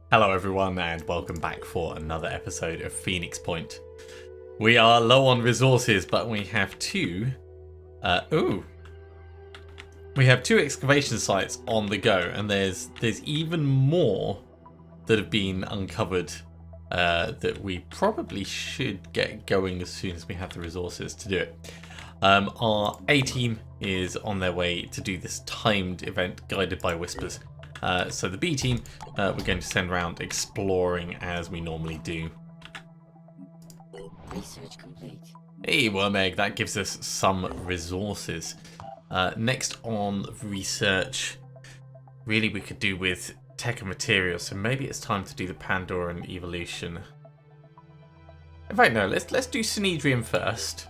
Hello everyone and welcome back for another episode of Phoenix Point. We are low on resources, but we have two excavation sites on the go, and there's even more that have been uncovered that we probably should get going as soon as we have the resources to do it. Our A team is on their way to do this timed event guided by whispers. So the B team, we're going to send around exploring as we normally do. Research complete. Hey, Worm Egg, that gives us some resources. Next on research, really we could do with tech and materials, so maybe it's time to do the Pandoran evolution. In fact, no, let's do Synedrion first,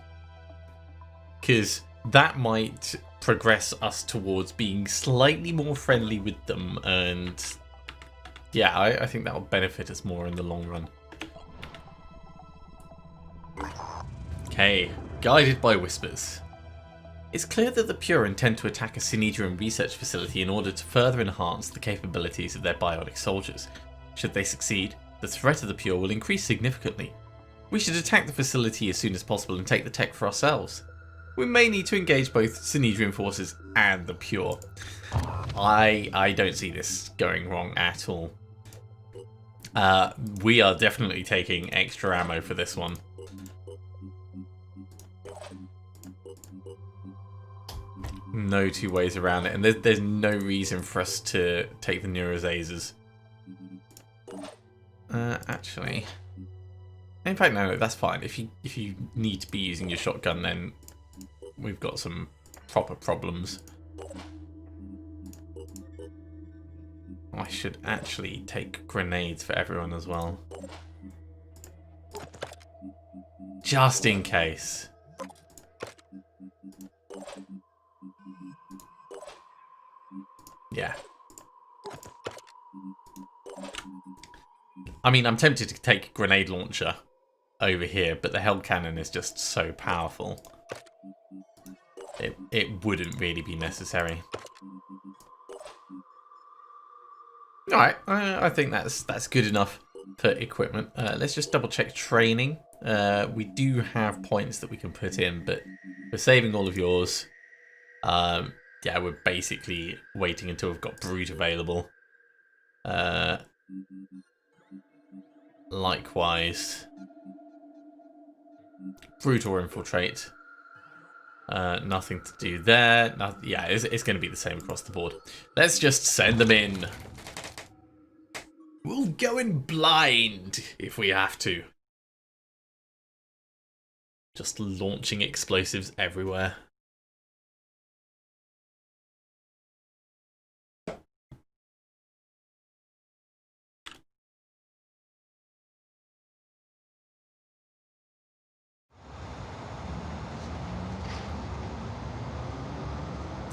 because that might progress us towards being slightly more friendly with them, and yeah, I think that will benefit us more in the long run. Okay, guided by whispers. It's clear that the Pure intend to attack a Synedrion research facility in order to further enhance the capabilities of their bionic soldiers. Should they succeed, the threat of the Pure will increase significantly. We should attack the facility as soon as possible and take the tech for ourselves. We may need to engage both Synedrion forces and the Pure. I don't see this going wrong at all. We are definitely taking extra ammo for this one. No two ways around it, and there's no reason for us to take the Neurozazers. Actually, in fact, no, that's fine. If you need to be using your shotgun, then we've got some proper problems. I should actually take grenades for everyone as well, just in case. Yeah. I mean, I'm tempted to take a grenade launcher over here, but the held cannon is just so powerful. It wouldn't really be necessary. Alright, I think that's good enough for equipment. Let's just double check training. We do have points that we can put in, but we're saving all of yours. Yeah, we're basically waiting until we've got Brute available. Likewise, Brute or Infiltrate. Nothing to do there. Yeah, it's going to be the same across the board. Let's just send them in. We'll go in blind if we have to. Just launching explosives everywhere.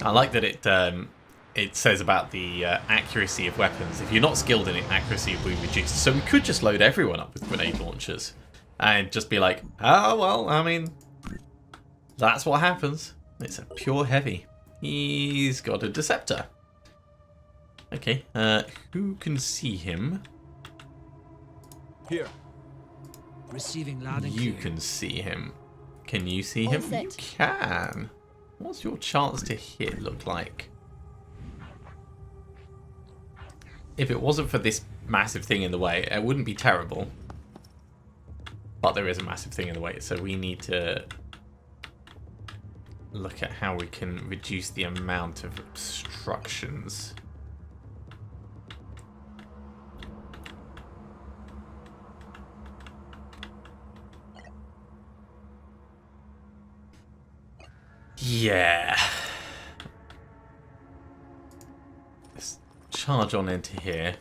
I like that it says about the accuracy of weapons. If you're not skilled in it, accuracy will be reduced. So we could just load everyone up with grenade launchers and just be like, oh, well, I mean, that's what happens. It's a pure heavy. He's got a Deceptor. Okay, who can see him? Here. Receiving loud and You clear. can see him. Can you see him? set. You can. What's your chance to hit look like? If it wasn't for this massive thing in the way, it wouldn't be terrible. But there is a massive thing in the way, so we need to look at how we can reduce the amount of obstructions. Yeah. Let's charge on into here.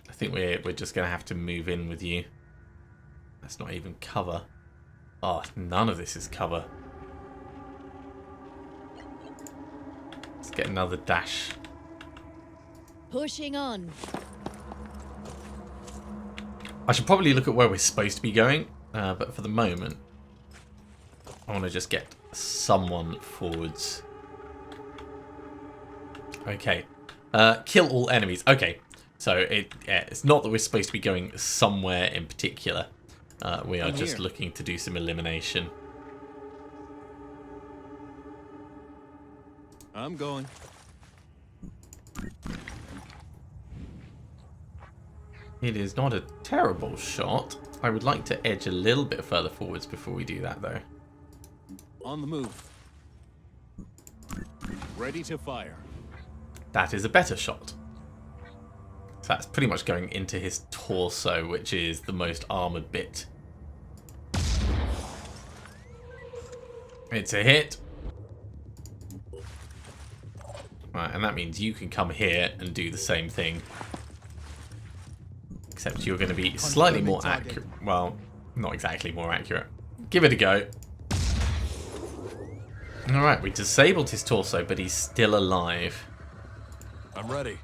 I think we're just gonna have to move in with you. That's not even cover. Oh, none of this is cover. Let's get another dash. Pushing on. I should probably look at where we're supposed to be going, but for the moment, I want to just get someone forwards. Okay. Kill all enemies. Okay, so it's not that we're supposed to be going somewhere in particular. We are just looking to do some elimination. I'm going. It is not a terrible shot. I would like to edge a little bit further forwards before we do that, though. On the move. Ready to fire. That is a better shot. So that's pretty much going into his torso, which is the most armoured bit. It's a hit. Right, and that means you can come here and do the same thing. Except you're going to be slightly more accurate. Well, not exactly more accurate. Give it a go. Alright, we disabled his torso, but he's still alive. I'm ready.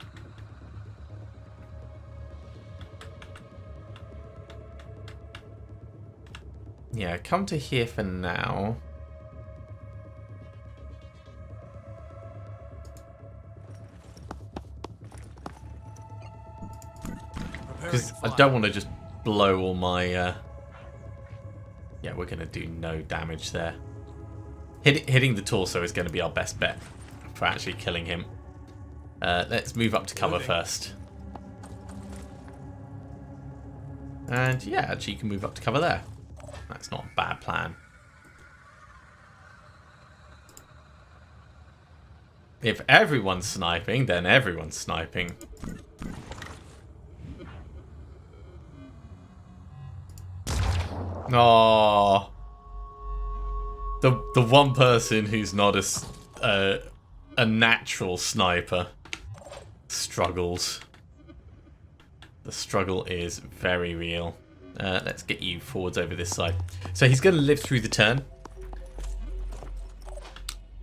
Yeah, come to here for now. Because I don't want to just blow all my... Yeah, we're going to do no damage there. Hitting the torso is going to be our best bet for actually killing him. Let's move up to cover first. And yeah, actually you can move up to cover there. That's not a bad plan. If everyone's sniping, then everyone's sniping. Oh, the one person who's not a natural sniper struggles. The struggle is very real. Let's get you forwards over this side. So he's going to live through the turn.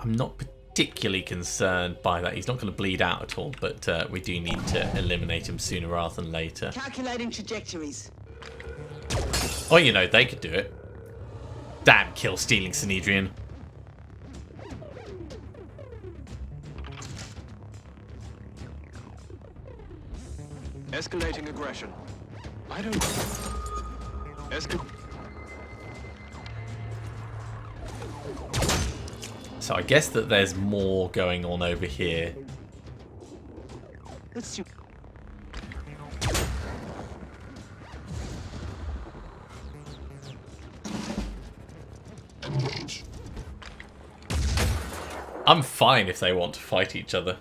I'm not particularly concerned by that. He's not going to bleed out at all, but we do need to eliminate him sooner rather than later. Calculating trajectories. Oh, you know, they could do it. Damn kill-stealing Synedrion. Escalating aggression. I don't... So I guess that there's more going on over here. Let's see. I'm fine if they want to fight each other.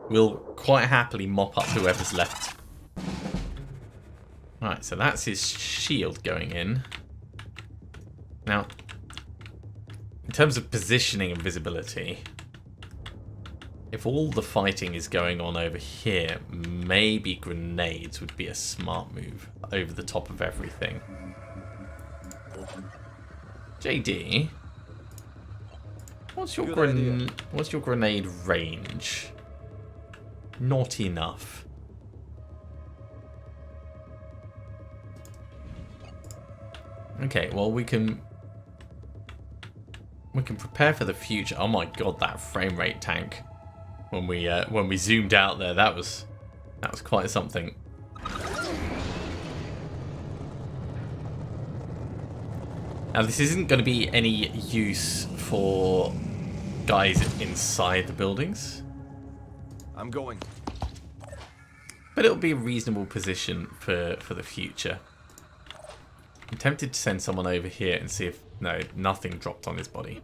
We'll quite happily mop up whoever's left. Right, so that's his shield going in. Now, in terms of positioning and visibility, if all the fighting is going on over here, maybe grenades would be a smart move over the top of everything. JD, what's your grenade range? Not enough. Okay, well we can prepare for the future. Oh my god, that frame rate tank when we zoomed out there, that was quite something. Now this isn't going to be any use for guys inside the buildings. I'm going. But it'll be a reasonable position for the future. I'm tempted to send someone over here and see if... No, nothing dropped on his body.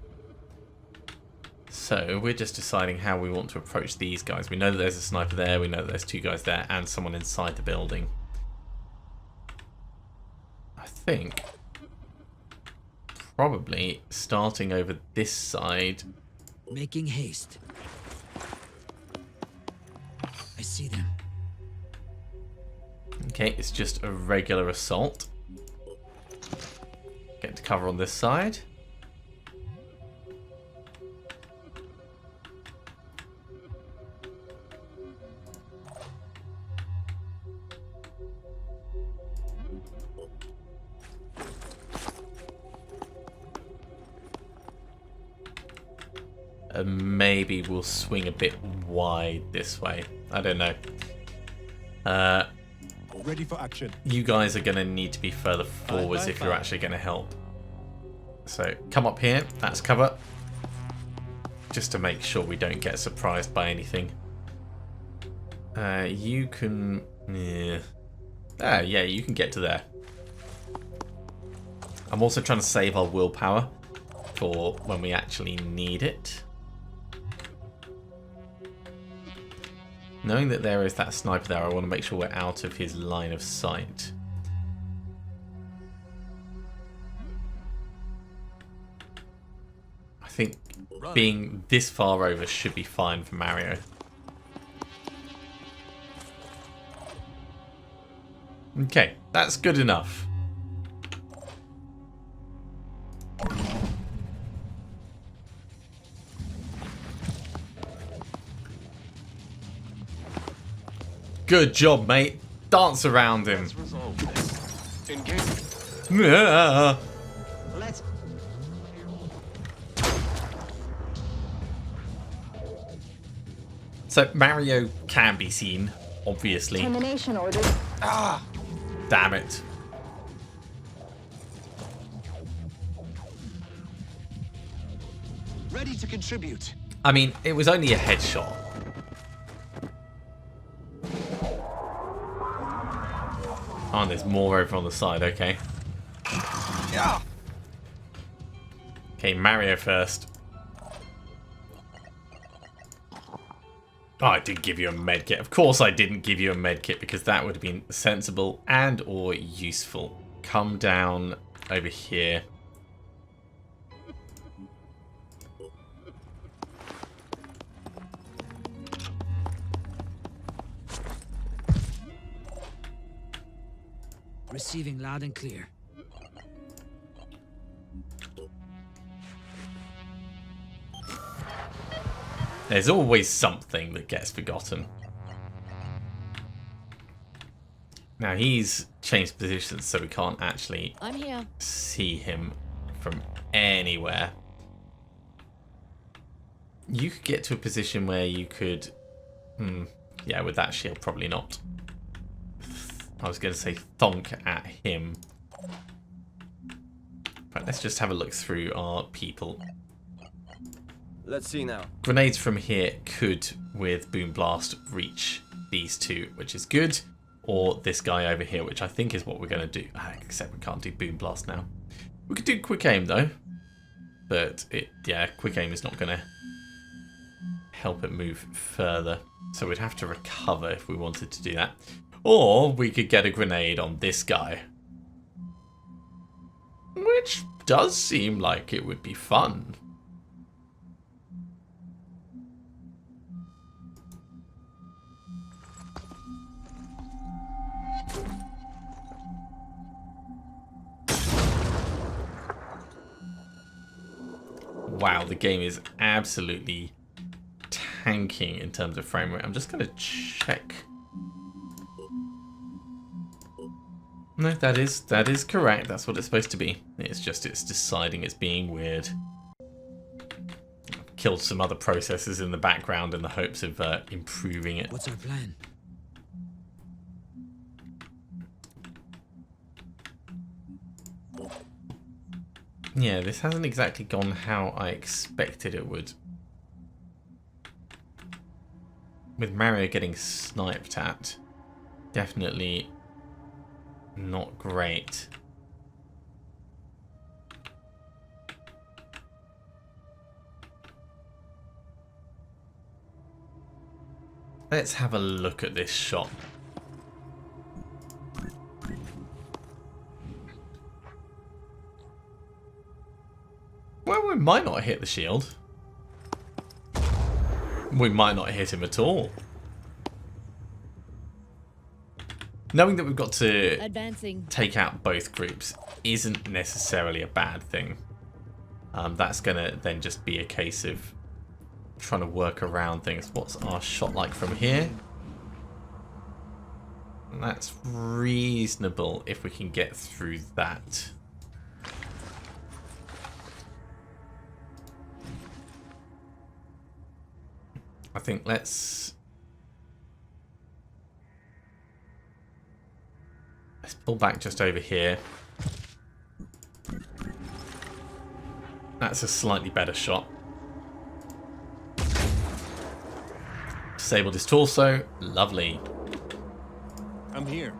So we're just deciding how we want to approach these guys. We know that there's a sniper there, we know that there's two guys there, and someone inside the building. I think probably starting over this side. Making haste. I see them. Okay, it's just a regular assault. Get to cover on this side. And maybe we'll swing a bit wide this way. I don't know. Ready for action. You guys are going to need to be further forwards if you're actually going to help. So come up here. That's cover. Just to make sure we don't get surprised by anything. You can... yeah, you can get to there. I'm also trying to save our willpower for when we actually need it. Knowing that there is that sniper there, I want to make sure we're out of his line of sight. I think being this far over should be fine for Mario. Okay, that's good enough. Good job, mate. Dance around him. Let's resolve this. Engage. Yeah. Let's. So Mario can be seen, obviously. Termination order. Ah! Damn it. Ready to contribute. I mean, it was only a headshot. Oh, and there's more over on the side, okay. Yeah. Okay, Mario first. Oh, I did give you a medkit. Of course I didn't give you a medkit because that would have been sensible and or useful. Come down over here. Receiving loud and clear. There's always something that gets forgotten. Now he's changed positions so we can't actually I'm here. see him from anywhere. You could get to a position where you could... yeah, with that shield, probably not. I was going to say thonk at him. Right, let's just have a look through our people. Let's see now. Grenades from here could, with Boom Blast, reach these two, which is good. Or this guy over here, which I think is what we're going to do. Except we can't do Boom Blast now. We could do Quick Aim, though. But, yeah, Quick Aim is not going to help it move further. So we'd have to recover if we wanted to do that. Or we could get a grenade on this guy. Which does seem like it would be fun. Wow, the game is absolutely tanking in terms of frame rate. I'm just going to check. No, that is correct. That's what it's supposed to be. It's just it's deciding it's being weird. I've killed some other processes in the background in the hopes of improving it. What's our plan? Yeah, this hasn't exactly gone how I expected it would. With Mario getting sniped at, definitely not great. Let's have a look at this shot. Well, we might not hit the shield. We might not hit him at all. Knowing that we've got to take out both groups isn't necessarily a bad thing. That's going to then just be a case of trying to work around things. What's our shot like from here? And that's reasonable if we can get through that. I think let's pull back just over here. That's a slightly better shot. Disabled his torso. Lovely. I'm here.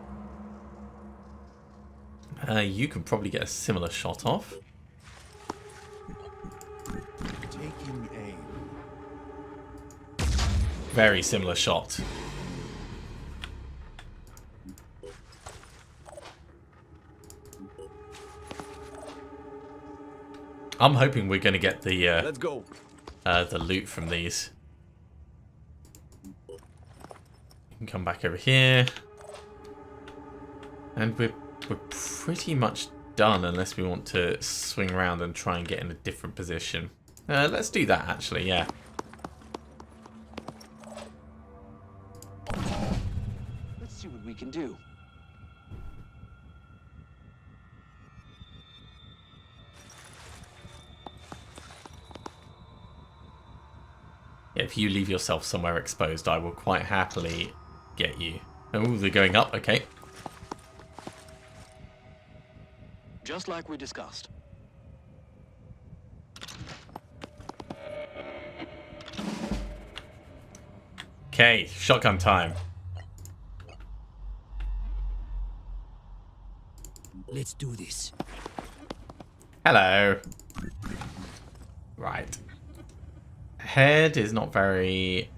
You can probably get a similar shot off. Taking aim. Very similar shot. I'm hoping we're going to get the Let's go. The loot from these. You can come back over here, and we're pretty much done unless we want to swing around and try and get in a different position. Let's do that actually. Yeah. Let's see what we can do. If you leave yourself somewhere exposed, I will quite happily get you. Oh, they're going up. Okay. Just like we discussed. Okay, shotgun time. Let's do this. Hello. Right. Head is not very...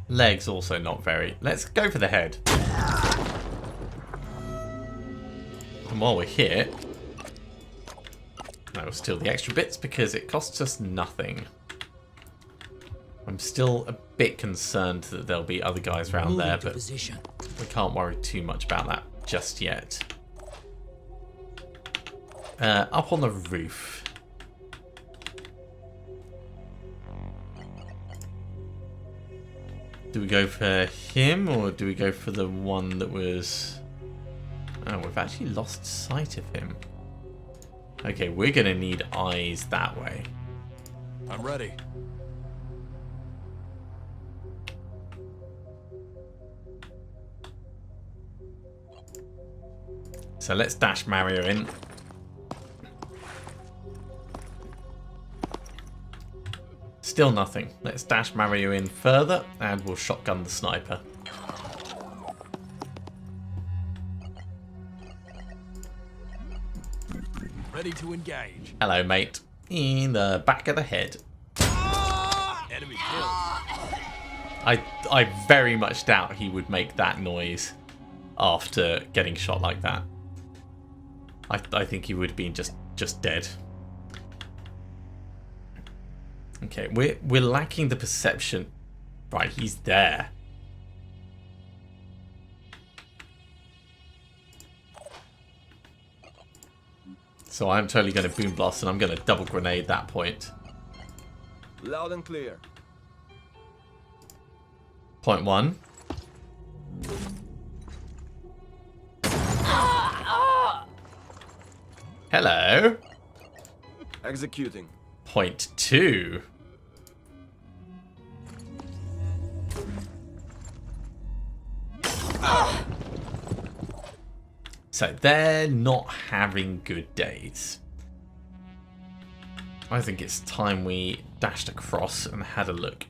Legs also not very... Let's go for the head. And while we're here, I will steal the extra bits because it costs us nothing. I'm still a bit concerned that there'll be other guys around there, but we can't worry too much about that just yet. Up on the roof. Do we go for him or do we go for the one that was... Oh, we've actually lost sight of him. Okay, we're going to need eyes that way. I'm ready. So let's dash Mario in. Still nothing. Let's dash Mario in further and we'll shotgun the sniper. Ready to engage. Hello, mate. In the back of the head. Enemy killed. I very much doubt he would make that noise after getting shot like that. I think he would have been just dead. Okay, we're lacking the perception. Right, he's there. So I'm totally going to boom blast and I'm going to double grenade that point. Loud and clear. Point one. Hello. Executing. Point two. So they're not having good days. I think it's time we dashed across and had a look.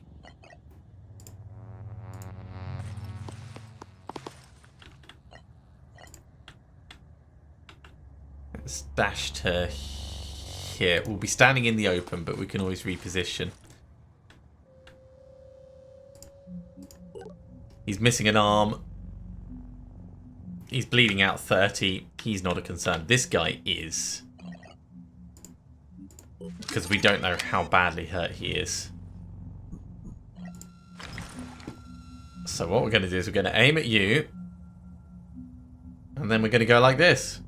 Let's dash to here. We'll be standing in the open, but we can always reposition. He's missing an arm. He's bleeding out 30. He's not a concern. This guy is. Because we don't know how badly hurt he is. So what we're going to do is we're going to aim at you. And then we're going to go like this.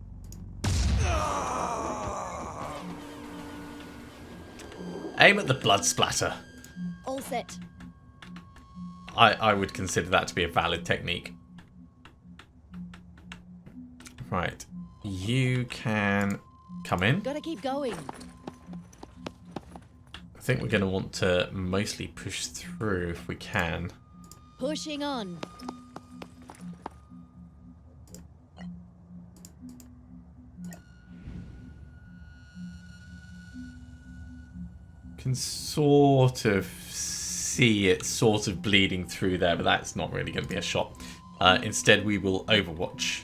Aim at the blood splatter. All set. I would consider that to be a valid technique. Right. You can come in. Gotta keep going. think we're going to want to mostly push through if we can. Pushing on. Can sort of see it sort of bleeding through there, but that's not really going to be a shot. Instead, we will overwatch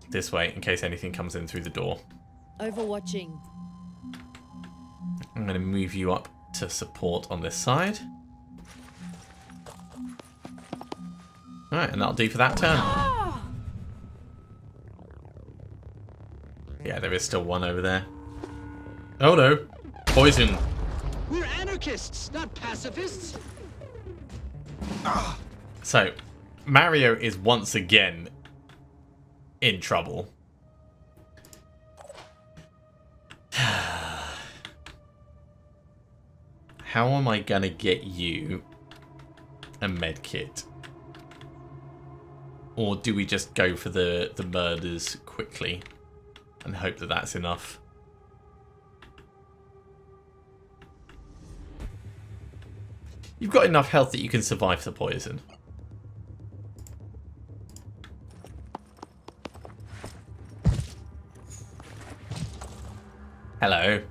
this way in case anything comes in through the door. Overwatching. I'm going to move you up to support on this side. Alright, and that'll do for that turn. Yeah, there is still one over there. Oh no! Poison! We're anarchists, not pacifists. So, Mario is once again in trouble. How am I gonna get you a medkit? Or do we just go for the murders quickly and hope that that's enough? You've got enough health that you can survive the poison. Hello.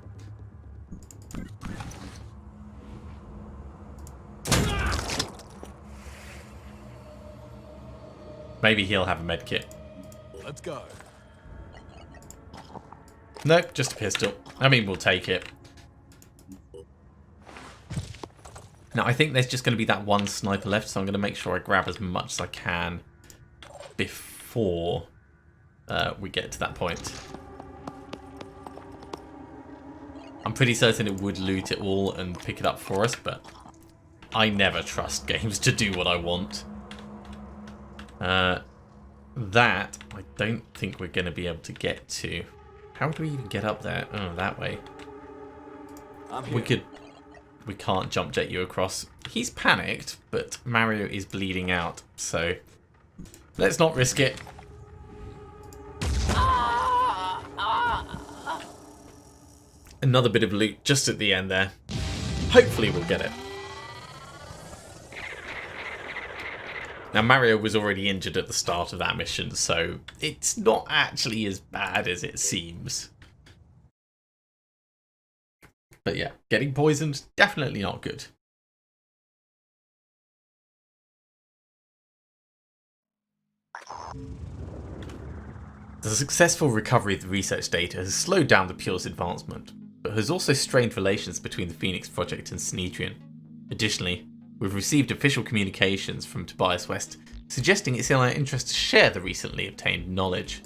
Maybe he'll have a medkit. Let's go. Nope, just a pistol. I mean, we'll take it. Now, I think there's just going to be that one sniper left, so I'm going to make sure I grab as much as I can before we get to that point. I'm pretty certain it would loot it all and pick it up for us, but I never trust games to do what I want. That, I don't think we're going to be able to get to. How do we even get up there? Oh, that way. We can't jump jet you across. He's panicked, but Mario is bleeding out, so let's not risk it. Another bit of loot just at the end there. Hopefully we'll get it. Now, Mario was already injured at the start of that mission, so it's not actually as bad as it seems. But yeah, getting poisoned, definitely not good. The successful recovery of the research data has slowed down the Pure's advancement, but has also strained relations between the Phoenix Project and Synedrion. Additionally, we've received official communications from Tobias West suggesting it's in our interest to share the recently obtained knowledge.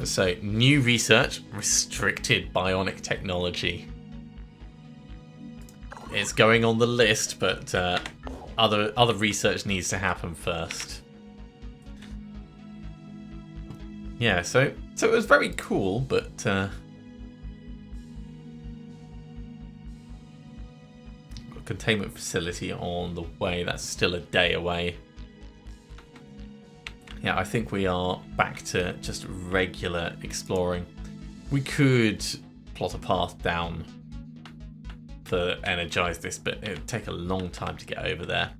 So, new research, restricted bionic technology. It's going on the list, but other research needs to happen first. Yeah, so it was very cool, but containment facility on the way. That's still a day away. Yeah, I think we are back to just regular exploring. We could plot a path down to energize this, but it would take a long time to get over there.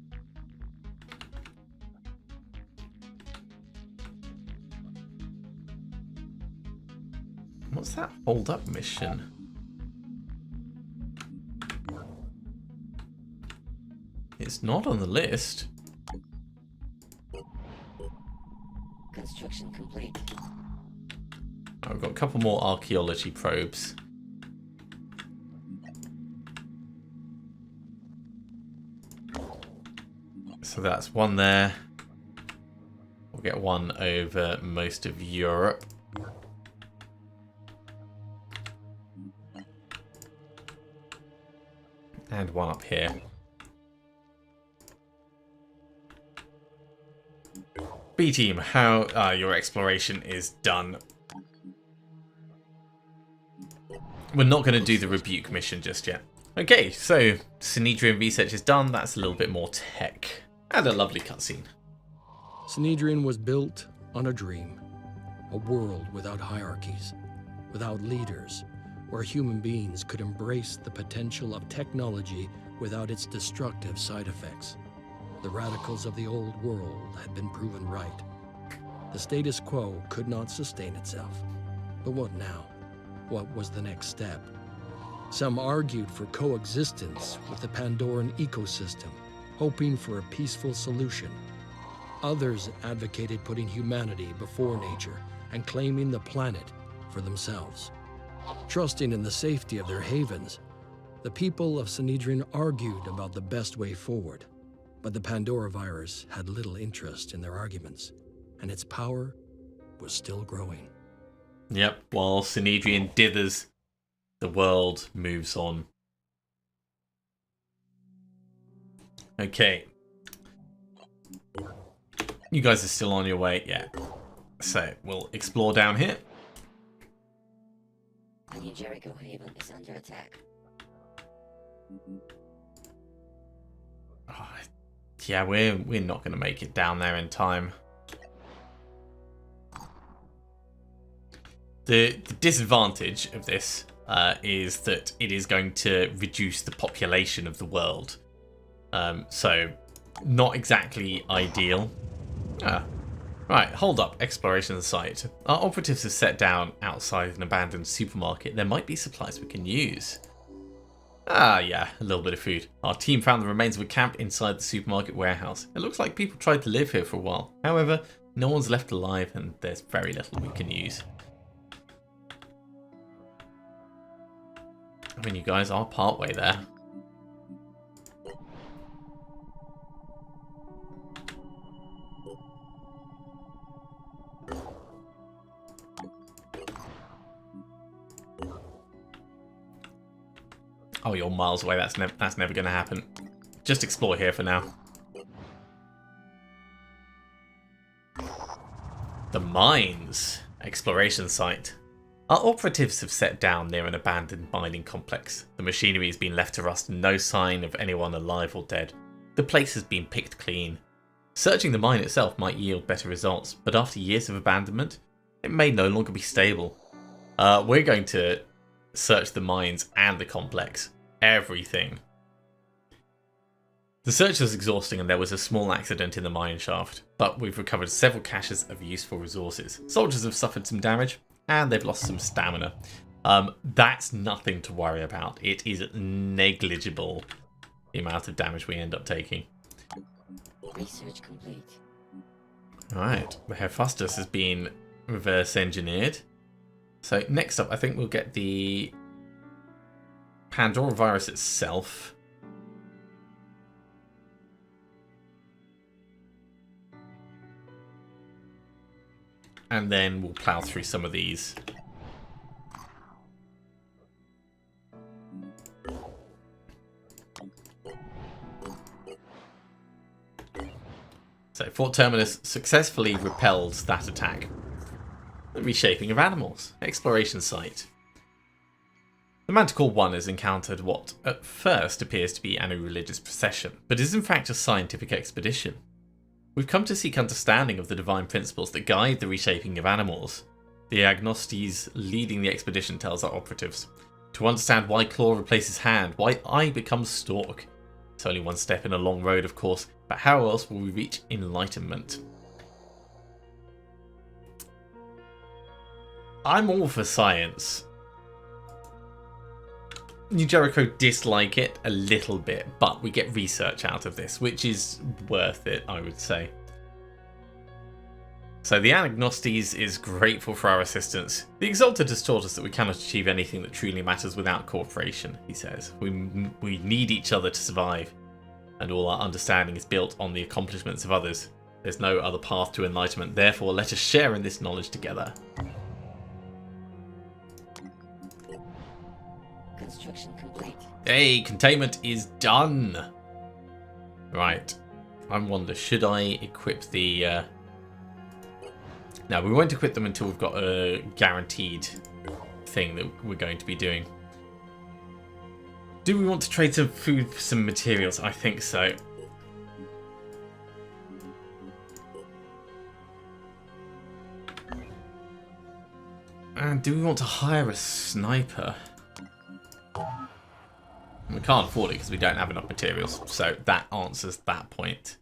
What's that hold up mission? It's not on the list. Construction complete. I've got a couple more archaeology probes. So that's one there. We'll get one over most of Europe. And one up here. B team, how your exploration is done. We're not going to do the rebuke mission just yet. Okay, so Synedrion research is done. That's a little bit more tech. And a lovely cutscene. Synedrion was built on a dream, a world without hierarchies, without leaders, where human beings could embrace the potential of technology without its destructive side effects. The radicals of the old world had been proven right. The status quo could not sustain itself. But what now? What was the next step? Some argued for coexistence with the Pandoran ecosystem, hoping for a peaceful solution. Others advocated putting humanity before nature and claiming the planet for themselves. Trusting in the safety of their havens, the people of Synedrion argued about the best way forward. But the Pandora virus had little interest in their arguments, and its power was still growing. Yep, while Synedrion dithers, the world moves on. Okay. You guys are still on your way, yeah. So, we'll explore down here. The new Jericho haven is under attack. Oh, yeah, we're not going to make it down there in time. The disadvantage of this is that it is going to reduce the population of the world. So, not exactly ideal. Right, hold up. Exploration site. Our operatives have set down outside an abandoned supermarket. There might be supplies we can use. Yeah, a little bit of food. Our team found the remains of a camp inside the supermarket warehouse. It looks like people tried to live here for a while. However, no one's left alive and there's very little we can use. I mean, you guys are partway there. Oh, you're miles away. That's never going to happen. Just explore here for now. The mines. Exploration site. Our operatives have set down near an abandoned mining complex. The machinery has been left to rust and no sign of anyone alive or dead. The place has been picked clean. Searching the mine itself might yield better results, but after years of abandonment, it may no longer be stable. We're going to search the mines and the complex. Everything. The search was exhausting and there was a small accident in the mine shaft, but we've recovered several caches of useful resources. Soldiers have suffered some damage and they've lost some stamina. That's nothing to worry about. It is negligible, the amount of damage we end up taking. Research complete. Alright, the Hephaestus has been reverse engineered. So next up, I think we'll get the Pandora virus itself. And then we'll plow through some of these. So Fort Terminus successfully repelled that attack. The reshaping of animals. Exploration site. The Manticore 1 has encountered what at first appears to be an irreligious procession, but is in fact a scientific expedition. We've come to seek understanding of the divine principles that guide the reshaping of animals. The Agnostes leading the expedition tells our operatives to understand why Claw replaces Hand, why Eye becomes Stork. It's only one step in a long road, of course, but how else will we reach enlightenment? I'm all for science. New Jericho dislike it a little bit, but we get research out of this, which is worth it, I would say. So the Agnostes is grateful for our assistance. The Exalted has taught us that we cannot achieve anything that truly matters without cooperation, he says. We need each other to survive, and all our understanding is built on the accomplishments of others. There's no other path to enlightenment, therefore let us share in this knowledge together. Construction complete. Hey, containment is done. Right. I wonder, should I equip the... No, we won't equip them until we've got a guaranteed thing that we're going to be doing. Do we want to trade some food for some materials? I think so. And do we want to hire a sniper? We can't afford it because we don't have enough materials, so that answers that point.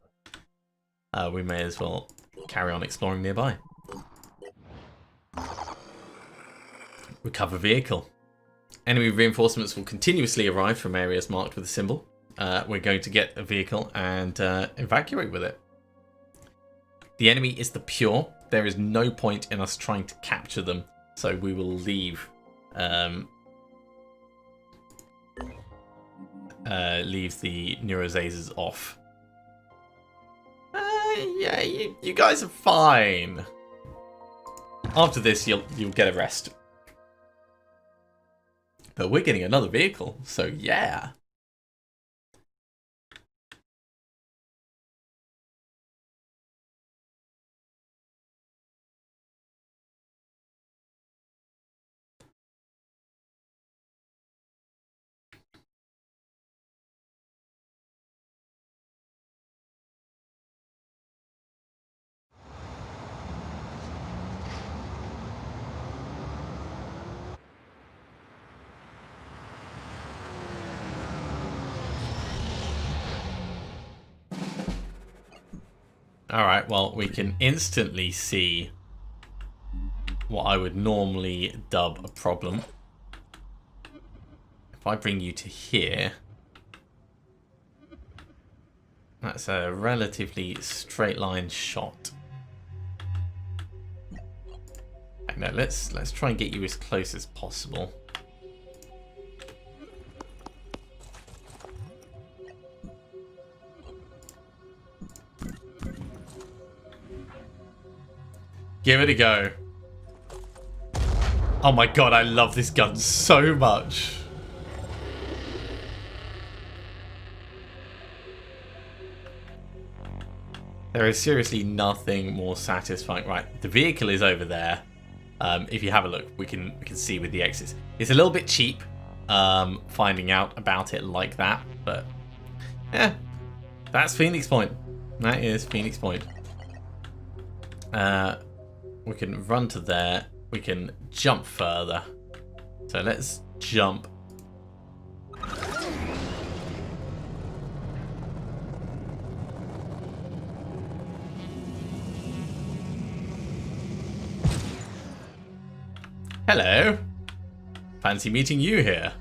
We may as well carry on exploring nearby. Recover vehicle. Enemy reinforcements will continuously arrive from areas marked with a symbol. We're going to get a vehicle and evacuate with it. The enemy is the Pure. There is no point in us trying to capture them, so we will leave leave the Neurozazes off. Yeah, you guys are fine. After this, you'll get a rest. But we're getting another vehicle, so yeah. Alright, well, we can instantly see what I would normally dub a problem. If I bring you to here, that's a relatively straight line shot. No, let's try and get you as close as possible. Give it a go. Oh my god, I love this gun so much. There is seriously nothing more satisfying. Right, the vehicle is over there. If you have a look, we can see with the exits. It's a little bit cheap finding out about it like that, but yeah, that's Phoenix Point. That is Phoenix Point. We can run to there. We can jump further. So let's jump. Hello. Fancy meeting you here.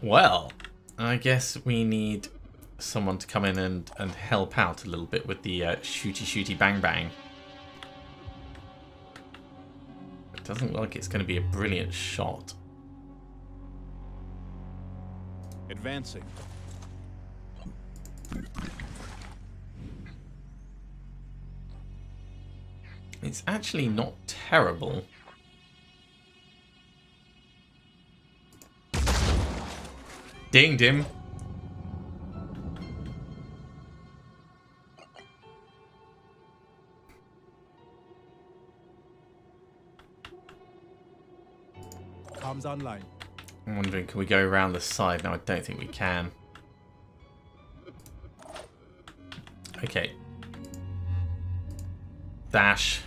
Well, I guess we need someone to come in and help out a little bit with the shooty bang bang. It doesn't look like it's going to be a brilliant shot. Advancing. It's actually not terrible. Dinged him. Comms online. I'm wondering, can we go around the side? No, I don't think we can. Okay. Dash.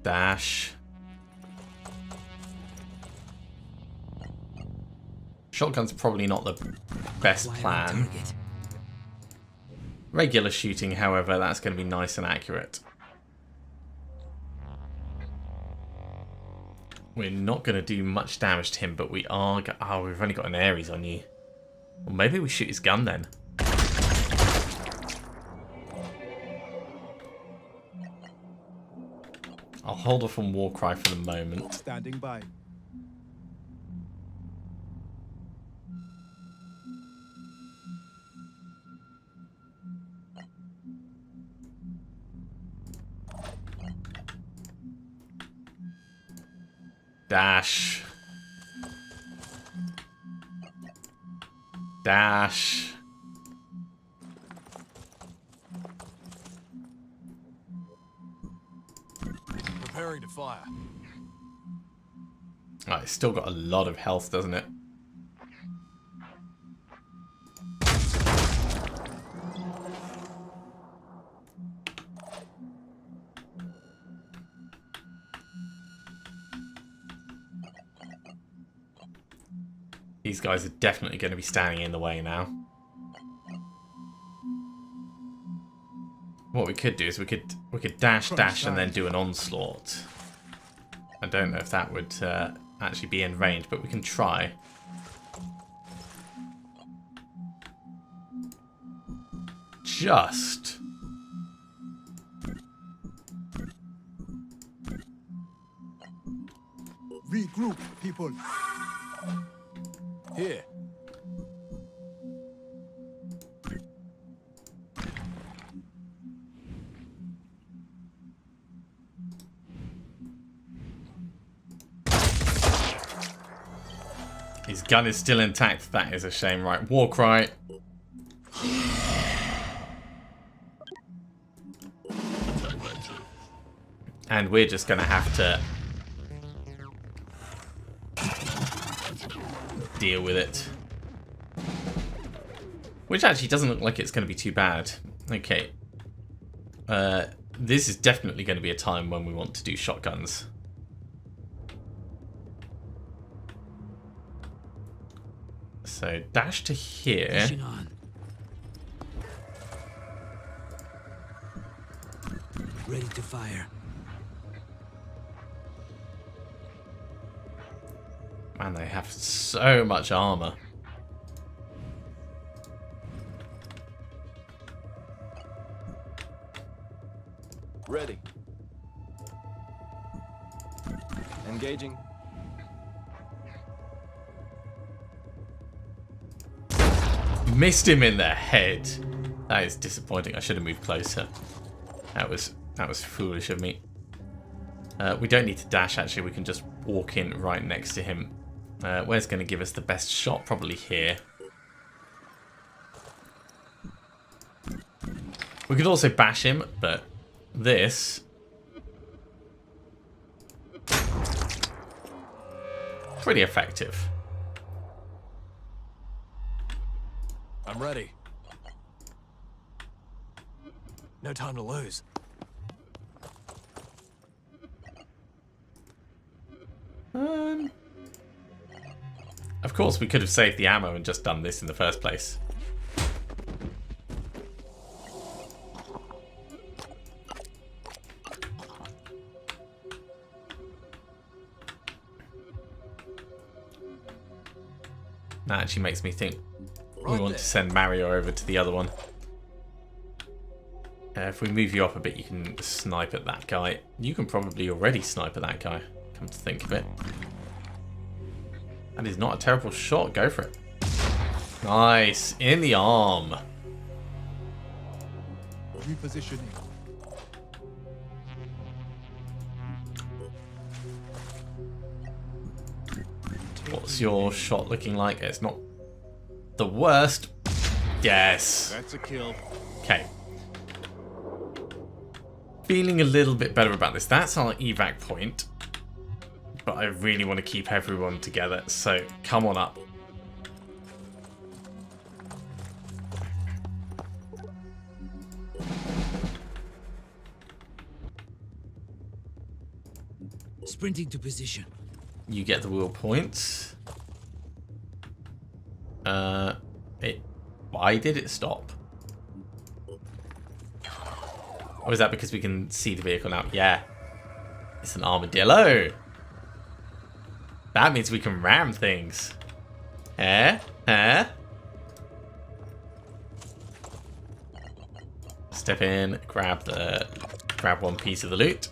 Dash. Shotgun's probably not the best plan. Regular shooting, however, that's going to be nice and accurate. We're not going to do much damage to him, but we are... Oh, we've only got an Ares on you. Well, maybe we shoot his gun then. I'll hold off on Warcry for the moment. Standing by. Dash. Dash. Preparing to fire. Oh, it's still got a lot of health, doesn't it? These guys are definitely going to be standing in the way now. What we could do is we could dash, and then do an onslaught. I don't know if that would actually be in range, but we can try. Just. Regroup, people. Here. His gun is still intact. That is a shame, right? War cry. And we're just going to have to deal with it. Which actually doesn't look like it's going to be too bad. Okay. This is definitely going to be a time when we want to do shotguns. So dash to here. Pushing on. Ready to fire. Man, they have so much armor. Ready. Engaging. Missed him in the head. That is disappointing. I should have moved closer. That was foolish of me. We don't need to dash, actually. We can just walk in right next to him. Where's going to give us the best shot? Probably here. We could also bash him, but this... pretty effective. I'm ready. No time to lose. Of course, we could have saved the ammo and just done this in the first place. That actually makes me think we want to send Mario over to the other one. If we move you up a bit, you can snipe at that guy. You can probably already snipe at that guy, come to think of it. That is not a terrible shot. Go for it. Nice. In the arm. Repositioning. What's your shot looking like? It's not the worst. Yes. That's a kill. Okay. Feeling a little bit better about this. That's our evac point. But I really want to keep everyone together. So come on up. Sprinting to position. You get the wheel points. Why did it stop? Or is that because we can see the vehicle now? Yeah. It's an armadillo. That means we can ram things. Eh? Eh? Step in, grab one piece of the loot.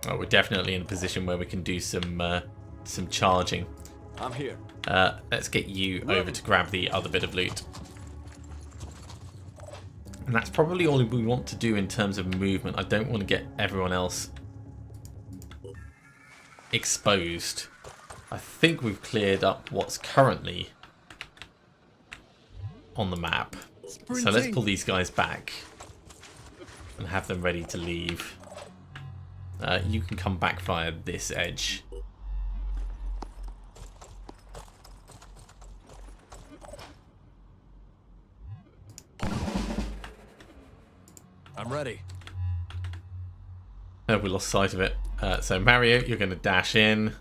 Oh, we're definitely in a position where we can do some charging. I'm here. Let's get you over to grab the other bit of loot. And that's probably all we want to do in terms of movement. I don't want to get everyone else exposed. I think we've cleared up what's currently on the map. So let's pull these guys back and have them ready to leave. You can come back via this edge. I'm ready. Oh, we lost sight of it. So Mario, you're going to dash in.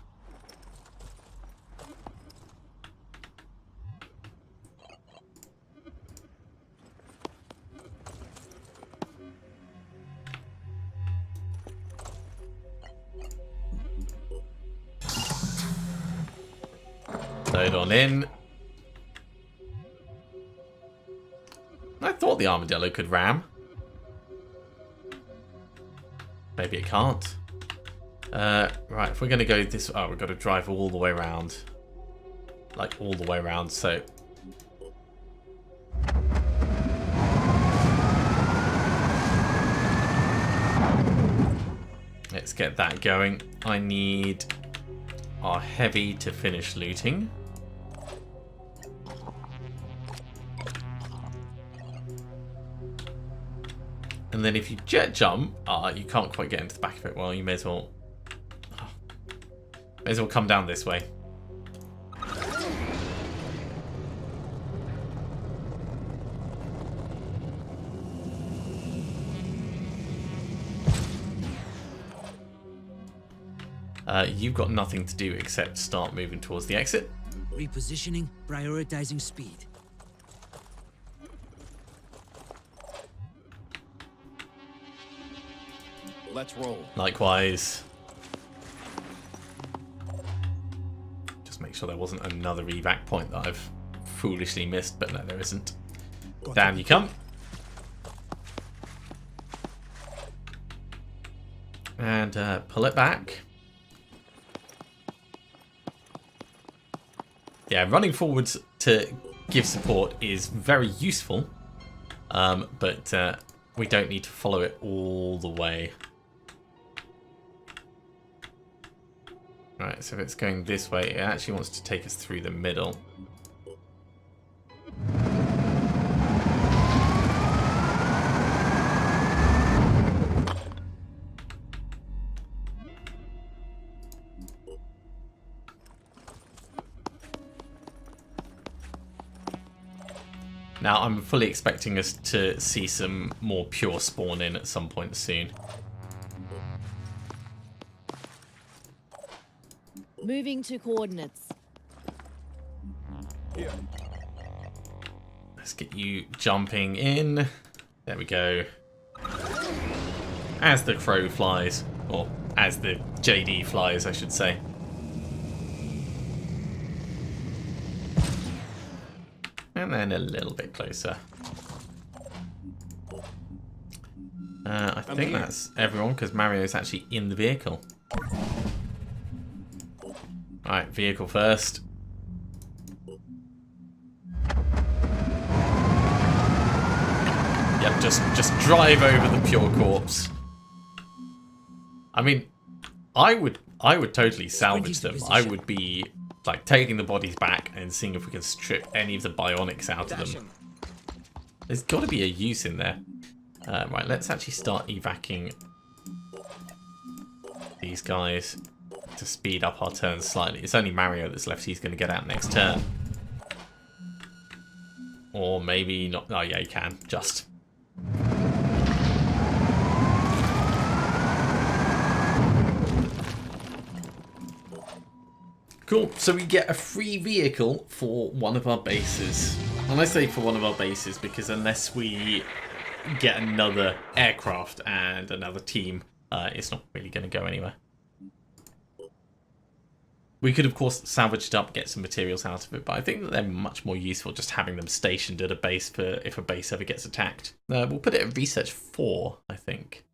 Load on in. I thought the armadillo could ram. Maybe it can't. Right, if we're going to go this... Oh, we've got to drive all the way around. Like, all the way around, so... Let's get that going. I need our heavy to finish looting. And then if you jet jump, you can't quite get into the back of it. Well, you may as well come down this way. You've got nothing to do except start moving towards the exit. Repositioning, prioritizing speed. Let's roll. Likewise. Just make sure there wasn't another evac point that I've foolishly missed, but no, there isn't. Down you come. And pull it back. Yeah, running forwards to give support is very useful, but we don't need to follow it all the way. Right, so if it's going this way, it actually wants to take us through the middle. Now, I'm fully expecting us to see some more pure spawn in at some point soon. Moving to coordinates. Here. Let's get you jumping in. There we go. As the crow flies. Or as the JD flies, I should say. And then a little bit closer. I think that's everyone, because Mario's actually in the vehicle. Alright, vehicle first. Yep, just drive over the pure corpse. I mean, I would totally salvage them. I would be like taking the bodies back and seeing if we can strip any of the bionics out of them. There's got to be a use in there. Right, let's actually start evacing these guys to speed up our turns slightly. It's only Mario that's left. He's going to get out next turn. Or maybe not. Oh, yeah, he can. Just. Cool, so we get a free vehicle for one of our bases. And I say for one of our bases because unless we get another aircraft and another team, it's not really going to go anywhere. We could, of course, salvage it up, get some materials out of it, but I think that they're much more useful just having them stationed at a base for if a base ever gets attacked. We'll put it at Research 4, I think.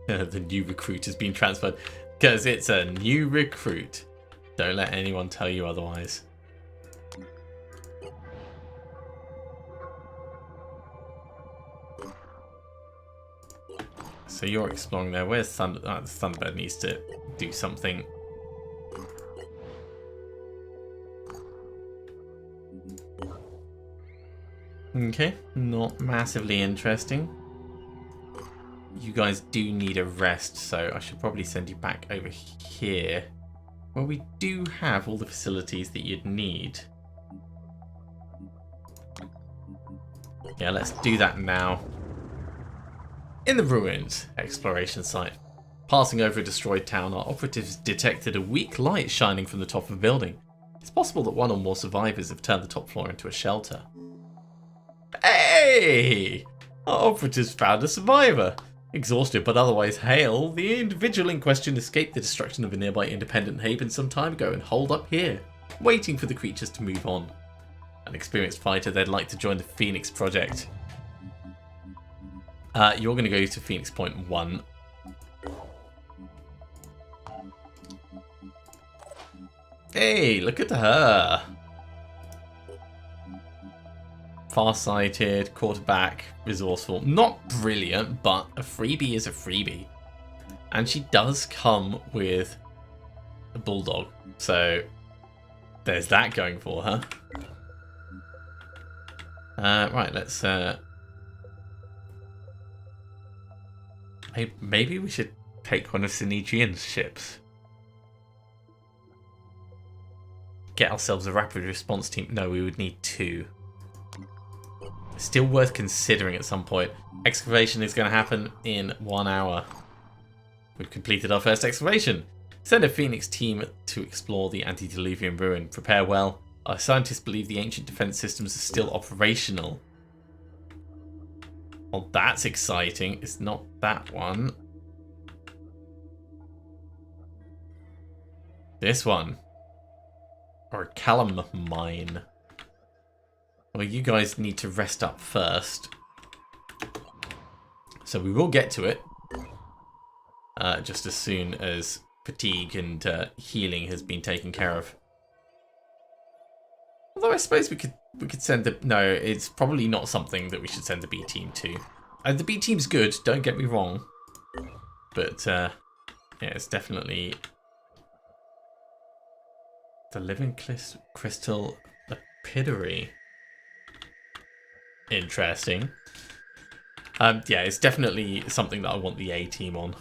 The new recruit has been transferred because it's a new recruit. Don't let anyone tell you otherwise. So you're exploring there. Where's Thunder? Oh, the Thunderbird needs to do something. Okay, not massively interesting. You guys do need a rest, so I should probably send you back over here. Well, we do have all the facilities that you'd need. Yeah, let's do that now. In the ruins exploration site. Passing over a destroyed town, our operatives detected a weak light shining from the top of a building. It's possible that one or more survivors have turned the top floor into a shelter. Hey! Our operatives found a survivor. Exhausted but otherwise hale, the individual in question escaped the destruction of a nearby independent haven some time ago and holed up here, waiting for the creatures to move on. An experienced fighter, they'd like to join the Phoenix Project. You're going to go to Phoenix Point 1. Hey, look at her. Far-sighted, quarterback, resourceful. Not brilliant, but a freebie is a freebie. And she does come with a bulldog. So there's that going for her. Right, let's... maybe we should take one of Synedrion's ships. Get ourselves a rapid response team. No, we would need 2. Still worth considering at some point. Excavation is going to happen in 1 hour. We've completed our first excavation. Send a Phoenix team to explore the antediluvian ruin. Prepare well. Our scientists believe the ancient defense systems are still operational. Well, that's exciting. It's not that one. This one. Or a Callum mine. Well, you guys need to rest up first. So we will get to it. Just as soon as fatigue and healing has been taken care of. Although I suppose we could send the... No, it's probably not something that we should send the B team to. The B team's good, don't get me wrong. But, yeah, it's definitely... The Living Crystal Lapidary. Interesting. Yeah, it's definitely something that I want the A team on.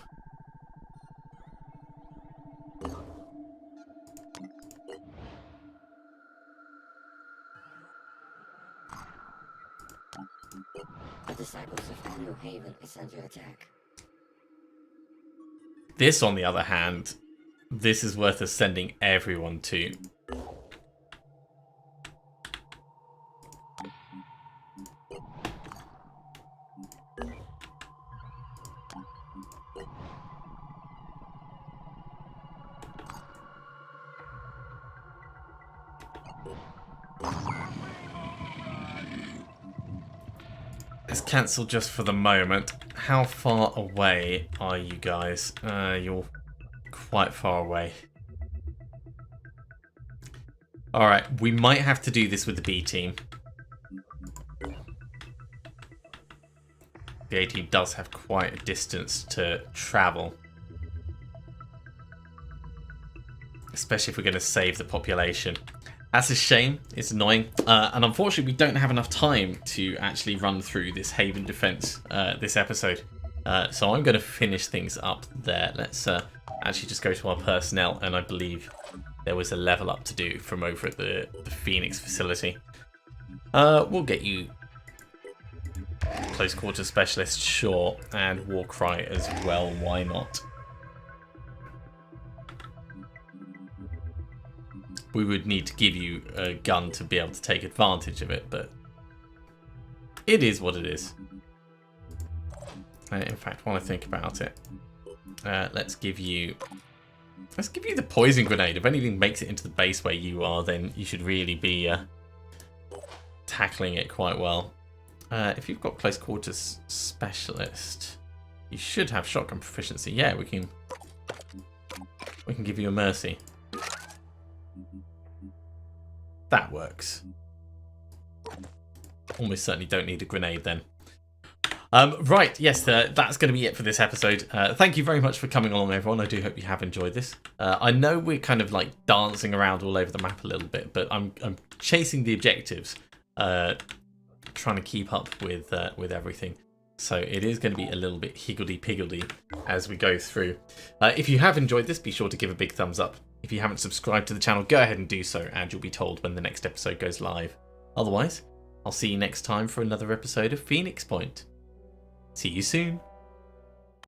The Disciples of New Haven is under attack. This, on the other hand, this is worth us sending everyone to. Let's cancel just for the moment. How far away are you guys? You're quite far away. Alright, we might have to do this with the B team. The A team does have quite a distance to travel. Especially if we're going to save the population. That's a shame. It's annoying. And unfortunately, we don't have enough time to actually run through this Haven defense this episode. So I'm going to finish things up there. Let's actually just go to our personnel. And I believe there was a level up to do from over at the Phoenix facility. We'll get you close quarters specialist, sure. And Warcry as well. Why not? We would need to give you a gun to be able to take advantage of it, but it is what it is. In fact, while I think about it, let's give you the poison grenade. If anything makes it into the base where you are, then you should really be tackling it quite well. If you've got close quarters specialist, you should have shotgun proficiency. Yeah, we can give you a mercy. That works. Almost certainly don't need a grenade then. Right, yes, that's going to be it for this episode. Thank you very much for coming along, everyone. I do hope you have enjoyed this. I know we're kind of like dancing around all over the map a little bit, but I'm chasing the objectives, trying to keep up with everything. So it is going to be a little bit higgledy-piggledy as we go through. If you have enjoyed this, be sure to give a big thumbs up. If If you haven't subscribed to the channel, go ahead and do so, and you'll be told when the next episode goes live. Otherwise, I'll see you next time for another episode of Phoenix Point. See you soon.